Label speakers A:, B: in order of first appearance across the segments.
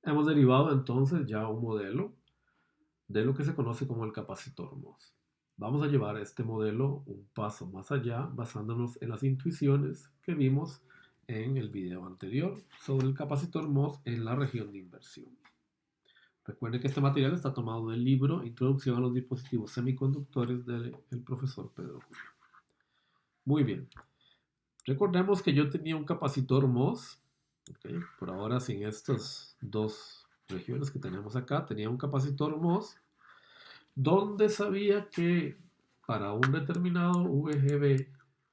A: Hemos derivado entonces ya un modelo de lo que se conoce como el capacitor MOS. Vamos a llevar este modelo un paso más allá basándonos en las intuiciones que vimos en el video anterior sobre el capacitor MOS en la región de inversión. Recuerden que este material está tomado del libro Introducción a los dispositivos semiconductores del profesor Pedro Julio. Muy bien. Recordemos que yo tenía un capacitor MOS, ¿okay? Por ahora sin estas dos regiones que tenemos acá, tenía un capacitor MOS donde sabía que para un determinado VGB,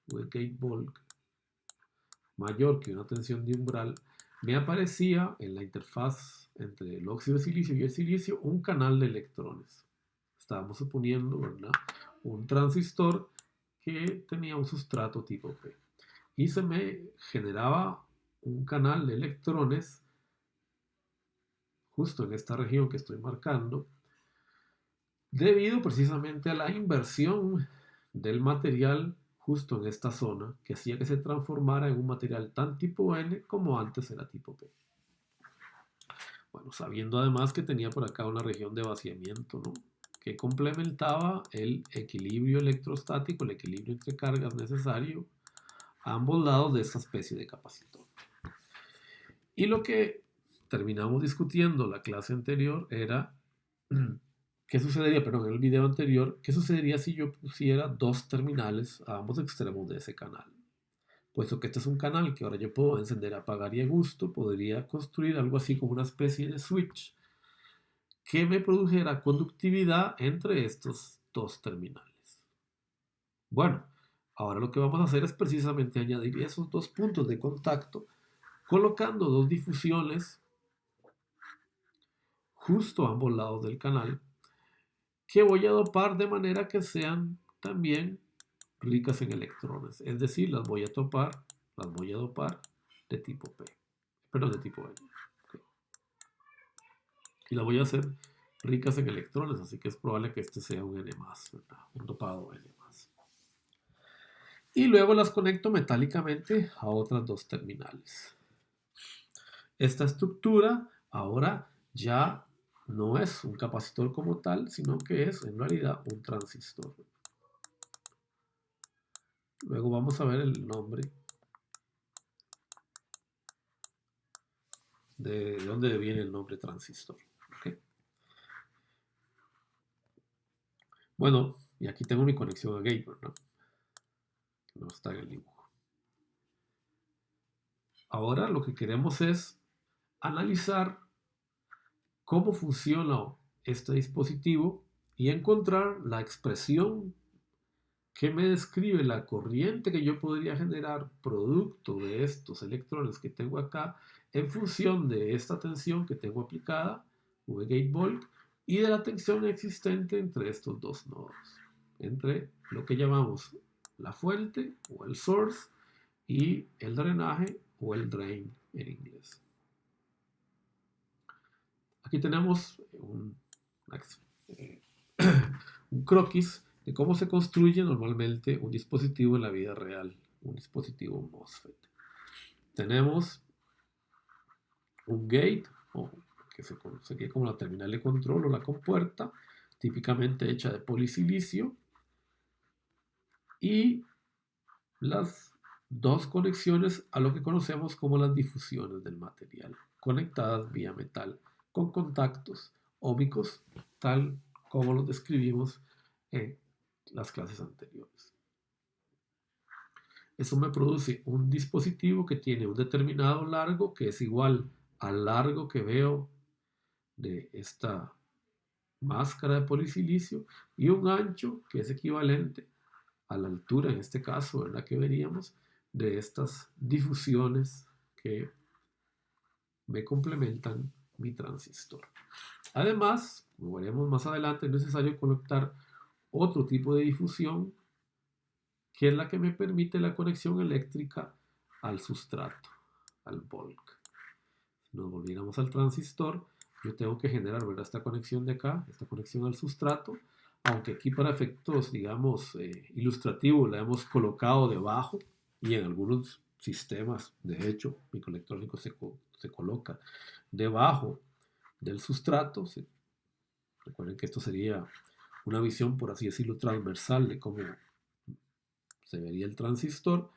A: gate bulk, mayor que una tensión de umbral, me aparecía en la interfaz entre el óxido de silicio y el silicio un canal de electrones. Estábamos suponiendo, ¿verdad?, un transistor que tenía un sustrato tipo P. Y se me generaba un canal de electrones justo en esta región que estoy marcando, debido precisamente a la inversión del material justo en esta zona, que hacía que se transformara en un material tan tipo N como antes era tipo P. Bueno, sabiendo además que tenía por acá una región de vaciamiento, ¿no?, que complementaba el equilibrio electrostático, el equilibrio entre cargas necesario a ambos lados de esta especie de capacitor. Y lo que terminamos discutiendo la clase anterior era qué sucedería, perdón, en el video anterior, qué sucedería si yo pusiera dos terminales a ambos extremos de ese canal. Puesto que este es un canal que ahora yo puedo encender, apagar y a gusto, podría construir algo así como una especie de switch que me produjera conductividad entre estos dos terminales. Bueno, ahora lo que vamos a hacer es precisamente añadir esos dos puntos de contacto colocando dos difusiones justo a ambos lados del canal que voy a dopar de manera que sean también ricas en electrones. Es decir, las voy a dopar de tipo P, perdón, de tipo N. Okay. Y las voy a hacer ricas en electrones, así que es probable que este sea un N+, ¿verdad?, un dopado N+. Y luego las conecto metálicamente a otras dos terminales. Esta estructura ahora ya no es un capacitor como tal, sino que es en realidad un transistor. Luego vamos a ver el nombre de dónde viene el nombre transistor. ¿Okay? Bueno, y aquí tengo mi conexión a gate, ¿no? No está en el dibujo. Ahora lo que queremos es analizar cómo funciona este dispositivo y encontrar la expresión que me describe la corriente que yo podría generar producto de estos electrones que tengo acá en función de esta tensión que tengo aplicada, V-gate volt, y de la tensión existente entre estos dos nodos, entre lo que llamamos la fuente o el source y el drenaje o el drain en inglés. Aquí tenemos un croquis de cómo se construye normalmente un dispositivo en la vida real, un dispositivo MOSFET. Tenemos un gate, o que sería como la terminal de control o la compuerta, típicamente hecha de polisilicio, y las dos conexiones a lo que conocemos como las difusiones del material, conectadas vía metal con contactos ómicos, tal como los describimos en las clases anteriores. Eso me produce un dispositivo que tiene un determinado largo que es igual al largo que veo de esta máscara de polisilicio y un ancho que es equivalente a la altura, en este caso, ¿verdad?, que veríamos de estas difusiones que me complementan mi transistor. Además, como veremos más adelante, es necesario conectar otro tipo de difusión que es la que me permite la conexión eléctrica al sustrato, al bulk. Si nos volviéramos al transistor, yo tengo que generar, ¿verdad?, esta conexión de acá, esta conexión al sustrato, aunque aquí para efectos, digamos, ilustrativos la hemos colocado debajo y en algunos sistemas, de hecho, microelectrónicos se coloca debajo del sustrato. ¿Sí? Recuerden que esto sería una visión, por así decirlo, transversal de cómo se vería el transistor.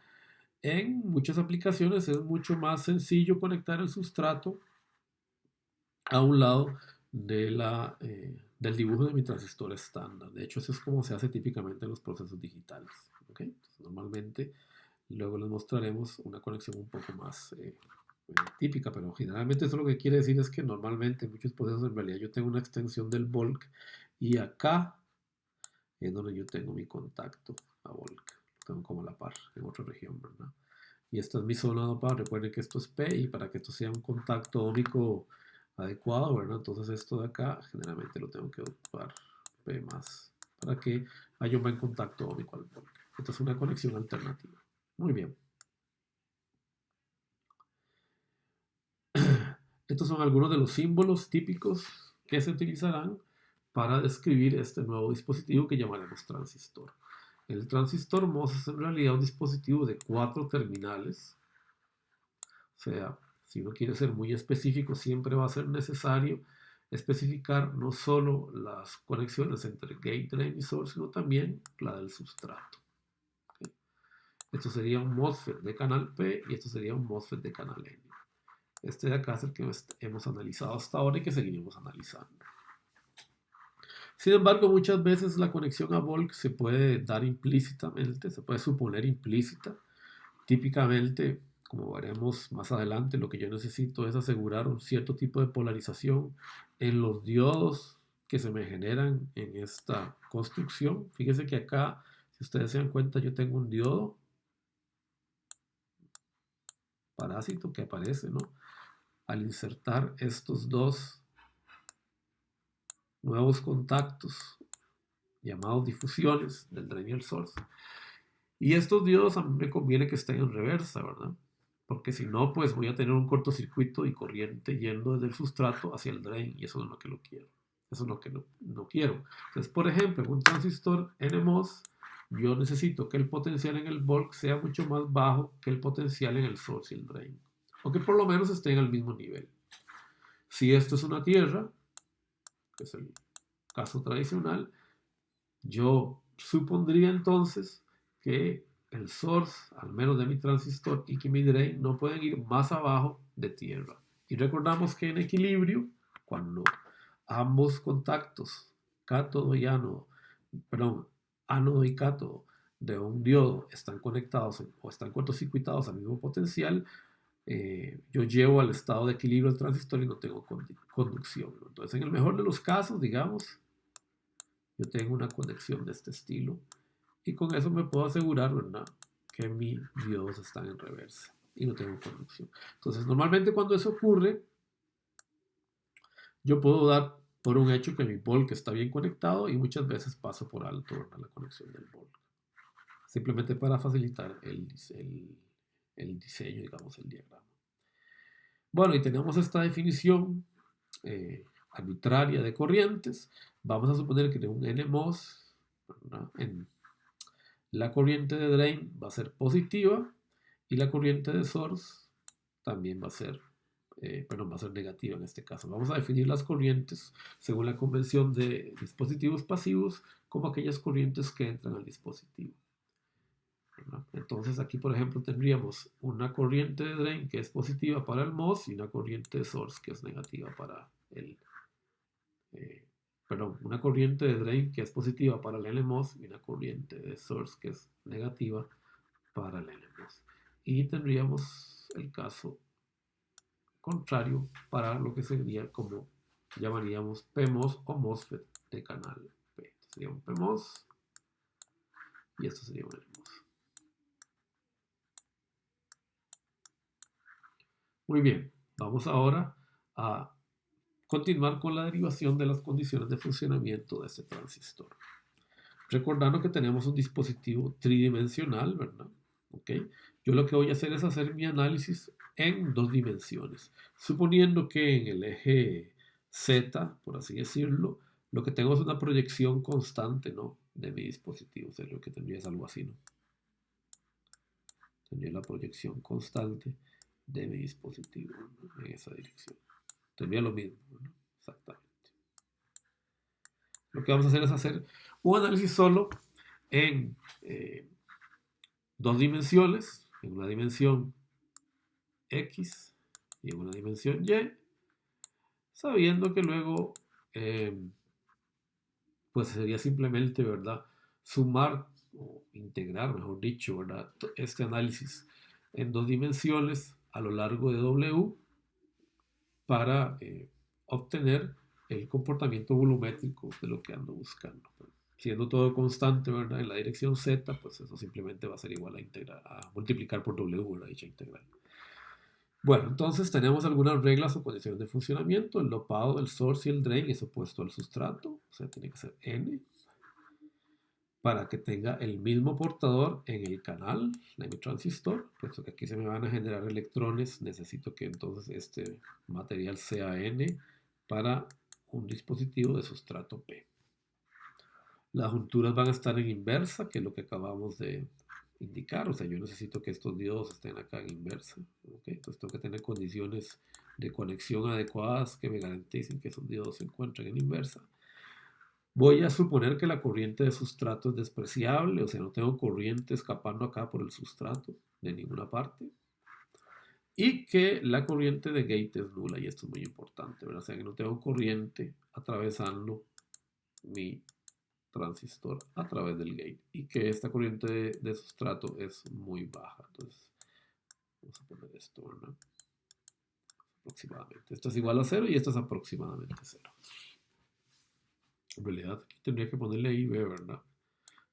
A: En muchas aplicaciones es mucho más sencillo conectar el sustrato a un lado del dibujo de mi transistor estándar. De hecho, eso es como se hace típicamente en los procesos digitales. ¿Okay? Entonces, normalmente, luego les mostraremos una conexión un poco más típica, pero generalmente eso lo que quiere decir es que normalmente en muchos procesos en realidad yo tengo una extensión del volc y acá es donde yo tengo mi contacto a volc. Lo tengo como a la par en otra región, ¿verdad? Y esta es mi zona de par. Recuerden que esto es P y para que esto sea un contacto ómico adecuado, ¿verdad? Entonces esto de acá generalmente lo tengo que ocupar P más para que haya un buen contacto ómico al volc. Esta es una conexión alternativa. Muy bien. Estos son algunos de los símbolos típicos que se utilizarán para describir este nuevo dispositivo que llamaremos transistor. El transistor MOS es en realidad un dispositivo de 4 terminales. O sea, si uno quiere ser muy específico, siempre va a ser necesario especificar no solo las conexiones entre gate, drain y source, sino también la del sustrato. ¿Okay? Esto sería un MOSFET de canal P y esto sería un MOSFET de canal N. Este de acá es el que hemos analizado hasta ahora y que seguiremos analizando. Sin embargo, muchas veces la conexión a volc se puede dar implícitamente, se puede suponer implícita. Típicamente, como veremos más adelante, lo que yo necesito es asegurar un cierto tipo de polarización en los diodos que se me generan en esta construcción. Fíjense que acá, si ustedes se dan cuenta, yo tengo un diodo parásito que aparece, ¿no? Al insertar estos dos nuevos contactos llamados difusiones del drain y el source. Y estos diodos a mí me conviene que estén en reversa, ¿verdad? Porque si no, pues voy a tener un cortocircuito y corriente yendo desde el sustrato hacia el drain y eso no es lo que lo quiero. Eso es lo que no quiero. Entonces, por ejemplo, en un transistor NMOS, yo necesito que el potencial en el volc sea mucho más bajo que el potencial en el source y el drain. O que por lo menos estén al mismo nivel. Si esto es una tierra, que es el caso tradicional, yo supondría entonces que el source, al menos de mi transistor, y que mi drain no pueden ir más abajo de tierra. Y recordamos que en equilibrio, cuando ambos contactos, cátodo y ánodo, perdón, ánodo y cátodo de un diodo están conectados o están cortocircuitados al mismo potencial, yo llevo al estado de equilibrio el transistor y no tengo conducción. Entonces, en el mejor de los casos, digamos, yo tengo una conexión de este estilo y con eso me puedo asegurar, ¿verdad?, que mis diodos están en reversa y no tengo conducción. Entonces, normalmente cuando eso ocurre, yo puedo dar por un hecho que mi volc está bien conectado y muchas veces paso por alto, ¿verdad?, la conexión del volc. Simplemente para facilitar el diseño, digamos, el diagrama. Bueno, y tenemos esta definición arbitraria de corrientes. Vamos a suponer que de un NMOS, ¿verdad?, la corriente de drain va a ser positiva y la corriente de source también va a ser, va a ser negativa en este caso. Vamos a definir las corrientes según la convención de dispositivos pasivos como aquellas corrientes que entran al dispositivo. ¿Verdad? Entonces aquí, por ejemplo, tendríamos una corriente de drain que es positiva para el MOS y una corriente de source que es negativa para el una corriente de drain que es positiva para el NMOS y una corriente de source que es negativa para el NMOS. Y tendríamos el caso contrario para lo que sería como llamaríamos PMOS o MOSFET de canal P. Esto sería un PMOS y esto sería un NMOS. Muy bien, vamos ahora a continuar con la derivación de las condiciones de funcionamiento de este transistor. Recordando que tenemos un dispositivo tridimensional, ¿verdad? ¿Okay? Yo lo que voy a hacer es hacer mi análisis en 2 dimensiones. Suponiendo que en el eje Z, por así decirlo, lo que tengo es una proyección constante, ¿no?, de mi dispositivo. O sea, lo que tendría es algo así, ¿no? Tendría la proyección constante de mi dispositivo, ¿no?, en esa dirección. Tendría lo mismo, ¿no? lo que vamos a hacer es hacer un análisis solo en dos dimensiones, en una dimensión X y en una dimensión Y, sabiendo que luego pues sería simplemente, ¿verdad?, sumar o integrar, mejor dicho, ¿verdad?, este análisis en dos dimensiones a lo largo de W para obtener el comportamiento volumétrico de lo que ando buscando. Siendo todo constante, ¿verdad?, en la dirección Z, pues eso simplemente va a ser igual a multiplicar por W, ¿verdad?, dicha integral. Bueno, entonces tenemos algunas reglas o condiciones de funcionamiento. El dopado del source y el drain es opuesto al sustrato, o sea, tiene que ser N, para que tenga el mismo portador en el canal de mi transistor. Puesto que aquí se me van a generar electrones, necesito que entonces este material sea N para un dispositivo de sustrato P. Las junturas van a estar en inversa, que es lo que acabamos de indicar. O sea, yo necesito que estos diodos estén acá en inversa. ¿Okay? Entonces tengo que tener condiciones de conexión adecuadas que me garanticen que esos diodos se encuentren en inversa. Voy a suponer que la corriente de sustrato es despreciable, o sea, no tengo corriente escapando acá por el sustrato de ninguna parte. Y que la corriente de gate es nula, y esto es muy importante, ¿verdad? O sea, que no tengo corriente atravesando mi transistor a través del gate, y que esta corriente de sustrato es muy baja. Entonces, vamos a poner esto, ¿verdad? Aproximadamente. Esto es igual a 0 y esto es aproximadamente 0. En realidad, aquí tendría que ponerle I B, ¿verdad?,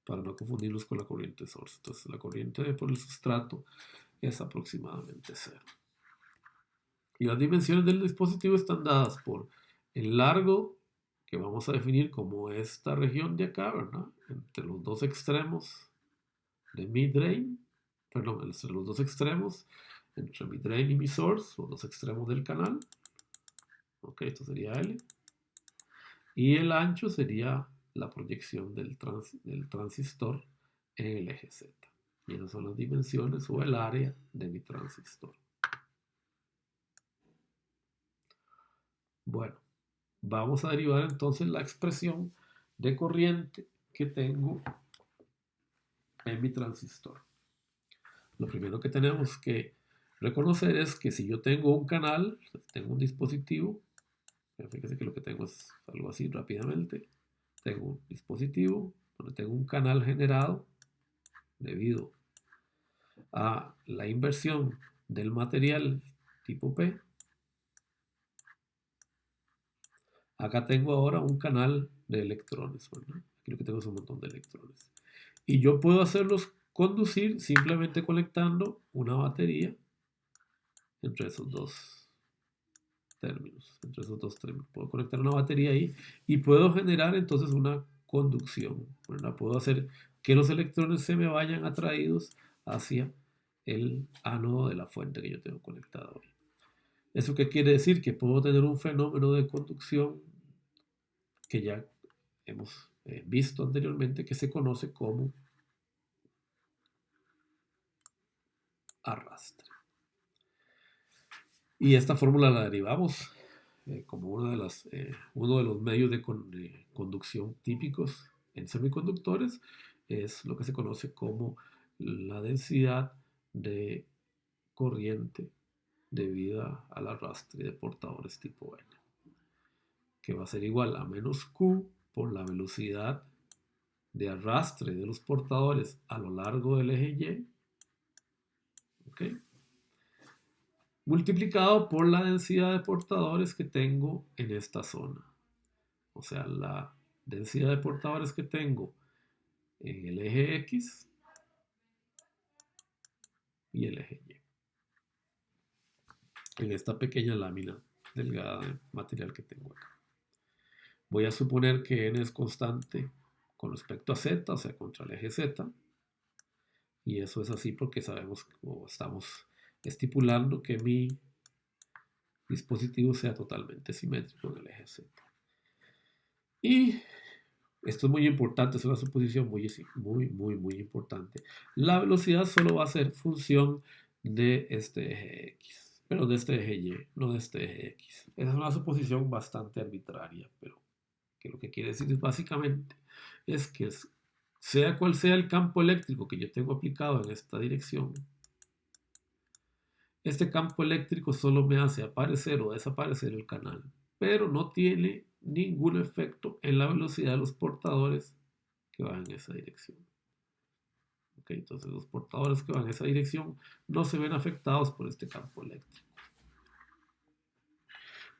A: para no confundirlos con la corriente source. Entonces, la corriente por el sustrato es aproximadamente 0. Y las dimensiones del dispositivo están dadas por el largo, que vamos a definir como esta región de acá, ¿verdad?, entre los dos extremos de mi drain, perdón, entre los dos extremos, entre mi drain y mi source, los dos extremos del canal. Ok, esto sería L. Y el ancho sería la proyección del transistor en el eje Z. Y esas son las dimensiones o el área de mi transistor. Bueno, vamos a derivar entonces la expresión de corriente que tengo en mi transistor. Lo primero que tenemos que reconocer es que si yo tengo un canal, tengo un dispositivo, fíjense que lo que tengo es algo así rápidamente. Tengo un dispositivo donde tengo un canal generado debido a la inversión del material tipo P. Acá tengo ahora un canal de electrones, ¿verdad? Aquí lo que tengo es un montón de electrones. Y yo puedo hacerlos conducir simplemente conectando una batería entre esos dos términos. Puedo conectar una batería ahí y puedo generar entonces una conducción, ¿verdad? Puedo hacer que los electrones se me vayan atraídos hacia el ánodo de la fuente que yo tengo conectada hoy. ¿Eso qué quiere decir? Que puedo tener un fenómeno de conducción que ya hemos visto anteriormente, que se conoce como arrastre. Y esta fórmula la derivamos como uno de los medios de conducción típicos en semiconductores. Es lo que se conoce como la densidad de corriente debida al arrastre de portadores tipo N, que va a ser igual a menos Q por la velocidad de arrastre de los portadores a lo largo del eje Y, ¿okay?, multiplicado por la densidad de portadores que tengo en esta zona. O sea, la densidad de portadores que tengo en el eje X y el eje Y. En esta pequeña lámina delgada de material que tengo acá. Voy a suponer que N es constante con respecto a Z, o sea, contra el eje Z. Y eso es así porque sabemos o estamos estipulando que mi dispositivo sea totalmente simétrico en el eje Z. Y esto es muy importante, es una suposición muy importante. La velocidad solo va a ser función de este eje X, pero de este eje Y, no de este eje X. Esa es una suposición bastante arbitraria, pero que lo que quiere decir es básicamente es que sea cual sea el campo eléctrico que yo tengo aplicado en esta dirección, este campo eléctrico solo me hace aparecer o desaparecer el canal, pero no tiene ningún efecto en la velocidad de los portadores que van en esa dirección. Okay, entonces los portadores que van en esa dirección no se ven afectados por este campo eléctrico.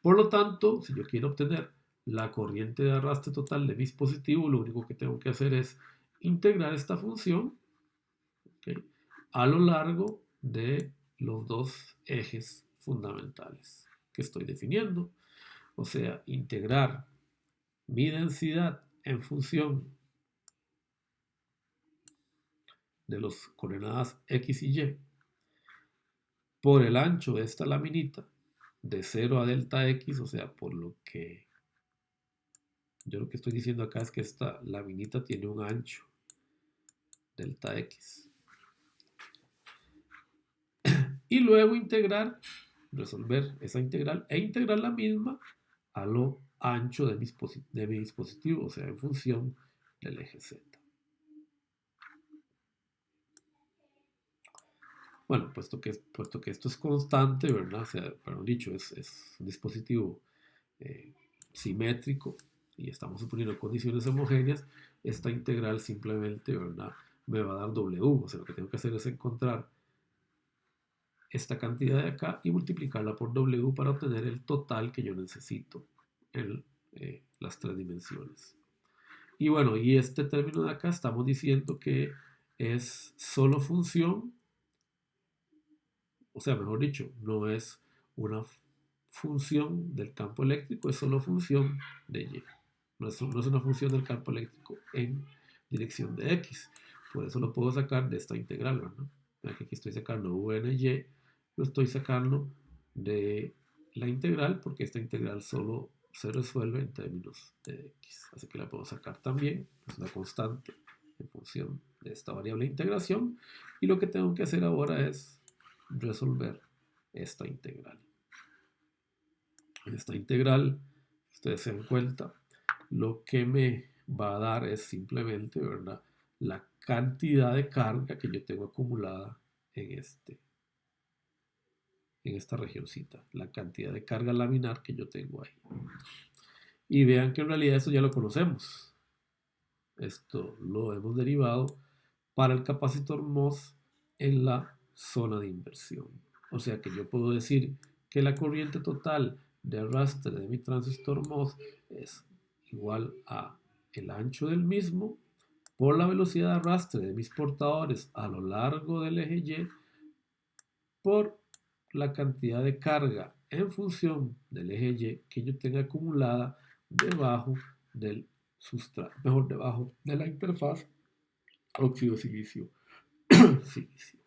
A: Por lo tanto, si yo quiero obtener la corriente de arrastre total de mi dispositivo, lo único que tengo que hacer es integrar esta función, okay, a lo largo de los dos ejes fundamentales que estoy definiendo. O sea, integrar mi densidad en función de las coordenadas X y Y por el ancho de esta laminita de 0 a delta X, o sea, por lo que yo lo que estoy diciendo acá es que esta laminita tiene un ancho delta X. Y luego integrar, resolver esa integral e integrar la misma a lo ancho de mi dispositivo, o sea, en función del eje Z. Bueno, puesto que esto es constante, ¿verdad? O sea, perdón dicho, es un dispositivo simétrico y estamos suponiendo condiciones homogéneas, esta integral simplemente, ¿verdad?, me va a dar W. O sea, lo que tengo que hacer es encontrar esta cantidad de acá y multiplicarla por W para obtener el total que yo necesito en las tres dimensiones. Y bueno, y este término de acá estamos diciendo que es solo función, o sea, mejor dicho, no es una función del campo eléctrico, es solo función de Y. No es una función del campo eléctrico en dirección de X. Por eso lo puedo sacar de esta integral, ¿verdad? Aquí estoy sacando UNY, lo estoy sacando de la integral porque esta integral solo se resuelve en términos de X. Así que la puedo sacar también, es una constante en función de esta variable de integración. Y lo que tengo que hacer ahora es resolver esta integral. Esta integral, ustedes se dan cuenta, lo que me va a dar es simplemente, ¿verdad?, la cantidad de carga que yo tengo acumulada en esta regioncita, la cantidad de carga laminar que yo tengo ahí. Y vean que en realidad eso ya lo conocemos. Esto lo hemos derivado para el capacitor MOS en la zona de inversión. O sea que yo puedo decir que la corriente total de arrastre de mi transistor MOS es igual a el ancho del mismo por la velocidad de arrastre de mis portadores a lo largo del eje Y por la cantidad de carga en función del eje Y que yo tenga acumulada debajo del sustrato, mejor debajo de la interfaz óxido-silicio. Silicio.